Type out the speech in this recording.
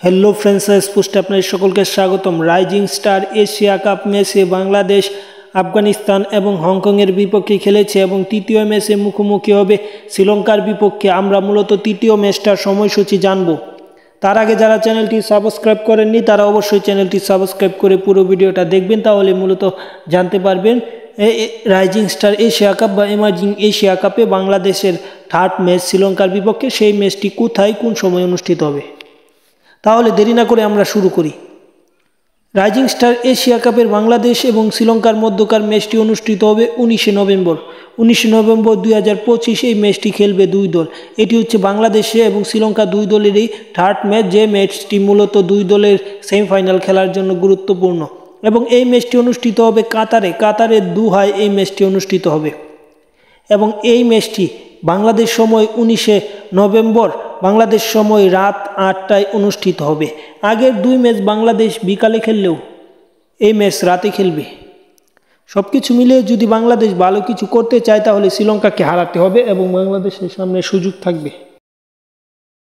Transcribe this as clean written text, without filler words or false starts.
Hello friends स्पोस्ट আপনাদের সকলকে স্বাগতম। রাইজিং স্টার এশিয়া কাপ ম্যাচে বাংলাদেশ আফগানিস্তান এবং হংকং এর বিপক্ষে খেলেছে এবং তৃতীয় ম্যাচে মুখোমুখি হবে শ্রীলঙ্কার বিপক্ষে। আমরা মূলত তৃতীয় ম্যাচটার সময়সূচি জানব। তার আগে যারা চ্যানেলটি সাবস্ক্রাইব করেননি তারা অবশ্যই চ্যানেলটি সাবস্ক্রাইব করে পুরো ভিডিওটা দেখবেন, তাহলে মূলত জানতে পারবেন রাইজিং স্টার এশিয়া কাপ বা এমার্জিং এশিয়া কাপে বাংলাদেশের থার্ড ম্যাচ শ্রীলঙ্কার বিপক্ষে সেই ম্যাচটি কোথায় কোন সময় অনুষ্ঠিত হবে। তাহলে দেরি না করে আমরা শুরু করি। রাইজিং স্টার এশিয়া কাপের বাংলাদেশ এবং শ্রীলঙ্কার মধ্যকার ম্যাচটি অনুষ্ঠিত হবে 19 নভেম্বর 2025। এই ম্যাচটি খেলবে দুই দল। এটি হচ্ছে বাংলাদেশে এবং শ্রীলঙ্কা দুই দলেরই থার্ড ম্যাচ, যে ম্যাচটি মূলত দুই দলের সেমিফাইনাল খেলার জন্য গুরুত্বপূর্ণ। এবং এই ম্যাচটি অনুষ্ঠিত হবে কাতারের দোহায় এই ম্যাচটি অনুষ্ঠিত হবে। এবং এই ম্যাচটি বাংলাদেশ সময় 19 নভেম্বর বাংলাদেশ সময় রাত 8টায় অনুষ্ঠিত হবে। আগের দুই ম্যাচ বাংলাদেশ বিকালে খেললেও এই ম্যাচ রাতে খেলবে। সব কিছু মিলে যদি বাংলাদেশ ভালো কিছু করতে চায় তাহলে শ্রীলঙ্কাকে হারাতে হবে এবং বাংলাদেশের সামনে সুযোগ থাকবে।